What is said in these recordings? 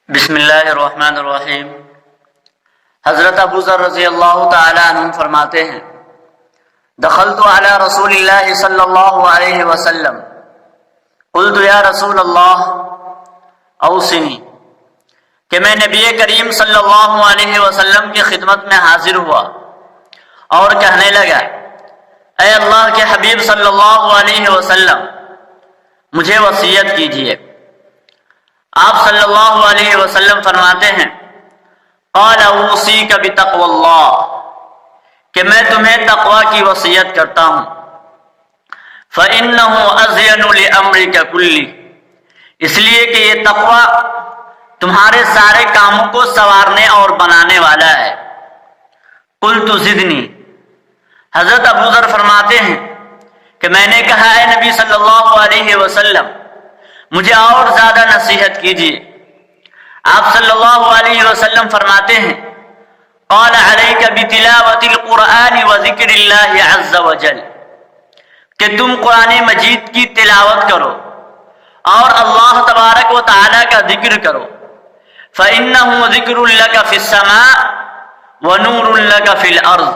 بسم اللہ الرحمن الرحیم۔ حضرت ابو ذر رضی اللہ تعالی عنہ فرماتے ہیں، دخلت علی رسول اللہ صلی اللہ علیہ وسلم قلت یا رسول اللہ اوصنی، کہ میں نبی کریم صلی اللہ علیہ وسلم کی خدمت میں حاضر ہوا اور کہنے لگا، اے اللہ کے حبیب صلی اللہ علیہ وسلم مجھے وصیت کیجیے۔ آپ صلی اللہ علیہ وسلم فرماتے ہیں، قال اوصیک بتقوی اللہ، کہ میں تمہیں تقوی کی وصیت کرتا ہوں، فإنہ أزین لأمرک کلی، اس لیے کہ یہ تقوی تمہارے سارے کاموں کو سنوارنے اور بنانے والا ہے۔ قلت زدنی، حضرت ابو ذر فرماتے ہیں کہ میں نے کہا، اے نبی صلی اللہ علیہ وسلم مجھے اور زیادہ نصیحت کیجیے۔ آپ صلی اللہ علیہ وسلم فرماتے ہیں، قال علیک بتلاوت القرآن وذکر اللہ عز وجل، کہ تم قرآن مجید کی تلاوت کرو اور اللہ تبارک و تعالی کا ذکر کرو، فإنہ ذکر لک فی السماء ونور لک فی الارض،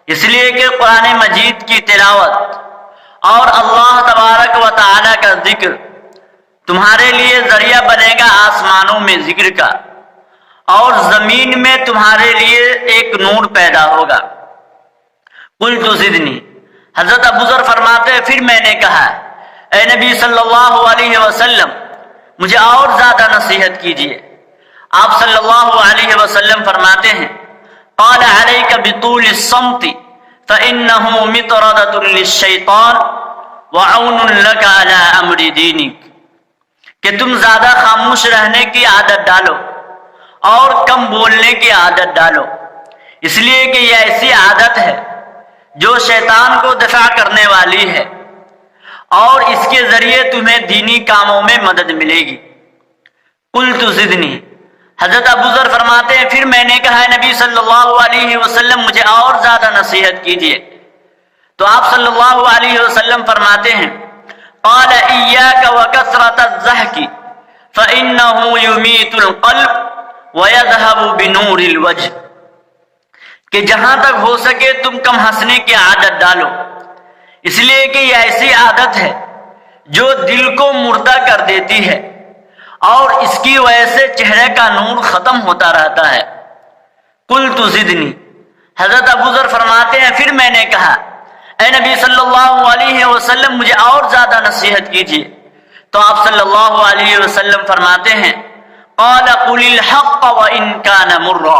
اس لیے کہ قرآن مجید کی تلاوت اور اللہ تبارک و تعالی کا ذکر تمہارے لیے ذریعہ بنے گا آسمانوں میں ذکر کا، اور زمین میں تمہارے لیے ایک نور پیدا ہوگا۔ قلت زدنی، حضرت ابو ذر فرماتے ہیں پھر میں نے کہا، اے نبی صلی اللہ علیہ وسلم مجھے اور زیادہ نصیحت کیجیے۔ آپ صلی اللہ علیہ وسلم فرماتے ہیں، قال علیک بطول الصمت فإنہ مطردۃ للشیطان وعون لک علی امر دینک، کہ تم زیادہ خاموش رہنے کی عادت ڈالو اور کم بولنے کی عادت ڈالو، اس لیے کہ یہ ایسی عادت ہے جو شیطان کو دفع کرنے والی ہے، اور اس کے ذریعے تمہیں دینی کاموں میں مدد ملے گی۔ قلت زدنی، حضرت ابو ذر فرماتے ہیں پھر میں نے کہا، نبی صلی اللہ علیہ وسلم مجھے اور زیادہ نصیحت کیجیے۔ تو آپ صلی اللہ علیہ وسلم فرماتے ہیں، قال ایاک وکثرۃ الضحک فإنہ یمیت القلب ویذہب بنور الوجہ، کہ جہاں تک ہو سکے تم کم ہنسنے کی عادت ڈالو، اس لیے کہ یہ ایسی عادت ہے جو دل کو مردہ کر دیتی ہے، اور اس کی وجہ سے چہرے کا نور ختم ہوتا رہتا ہے۔ قلت زدنی، حضرت ابو ذر فرماتے ہیں پھر میں نے کہا، اے نبی صلی اللہ علیہ وسلم مجھے اور زیادہ نصیحت کیجیے۔ تو آپ صلی اللہ علیہ وسلم فرماتے ہیں، قال قل الحق وإن كان مرا،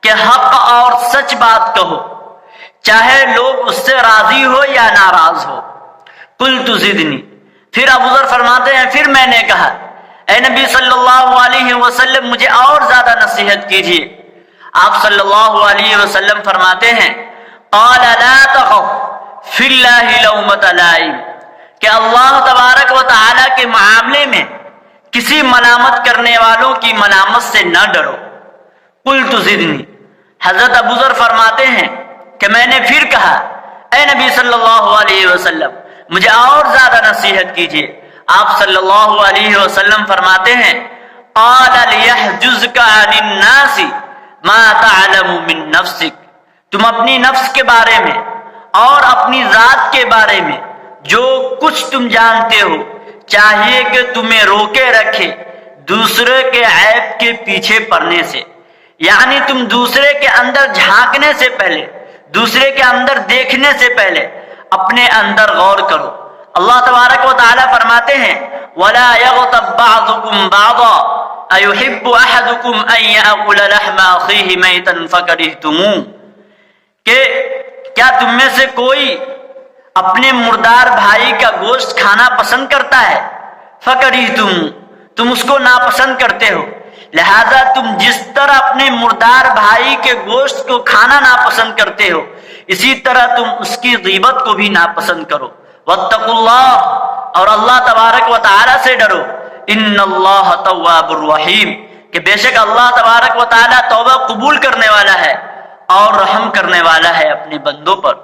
کہ حق اور سچ بات کہو چاہے لوگ اس سے راضی ہو یا ناراض ہو۔ قلت زدنی، پھر ابو ذر فرماتے ہیں پھر میں نے کہا، اے نبی صلی اللہ علیہ وسلم مجھے اور زیادہ نصیحت کیجیے۔ آپ صلی اللہ علیہ وسلم فرماتے ہیں، قال لا تخف فی اللہ لومۃ لائم، کہ اللہ تبارک و تعالی کے معاملے میں کسی ملامت کرنے والوں کی ملامت سے نہ ڈرو۔ قلت زدنی، حضرت ابو ذر فرماتے ہیں کہ میں نے پھر کہا، اے نبی صلی اللہ علیہ وسلم مجھے اور زیادہ نصیحت کیجیے۔ آپ صلی اللہ علیہ وسلم فرماتے ہیں، قال لیحجزک عن الناس ما تعلم من نفسک، تم اپنی نفس کے بارے میں اور اپنی ذات کے بارے میں جو کچھ تم جانتے ہو چاہیے کہ تمہیں روکے رکھے دوسرے کے عیب کے پیچھے پڑنے سے، یعنی تم دوسرے کے اندر جھانکنے سے پہلے، دوسرے کے اندر دیکھنے سے پہلے اپنے اندر غور کرو۔ اللہ تبارک و تعالی فرماتے ہیں، وَلَا يَغْتَبْ بَعْضُكُمْ بَعْضًا أَيُحِبُّ أَحَدُكُمْ أَن يَأْكُلَ لَحْمَ أَخِيهِ مَيْتًا فَكَرِهْتُمُوهُ، کہ کیا تم میں سے کوئی اپنے مردار بھائی کا گوشت کھانا پسند کرتا ہے؟ فَكَرِهْتُمُوهُ، تم اس کو ناپسند کرتے ہو، لہذا تم جس طرح اپنے مردار بھائی کے گوشت کو کھانا ناپسند کرتے ہو، اسی طرح تم اس کی غیبت کو بھی ناپسند کرو۔ واتقوا اللہ، اور اللہ تبارک و تعالی سے ڈرو، ان اللہ تواب الرحیم، کہ بے شک اللہ تبارک و تعالی توبہ قبول کرنے والا ہے اور رحم کرنے والا ہے اپنے بندوں پر۔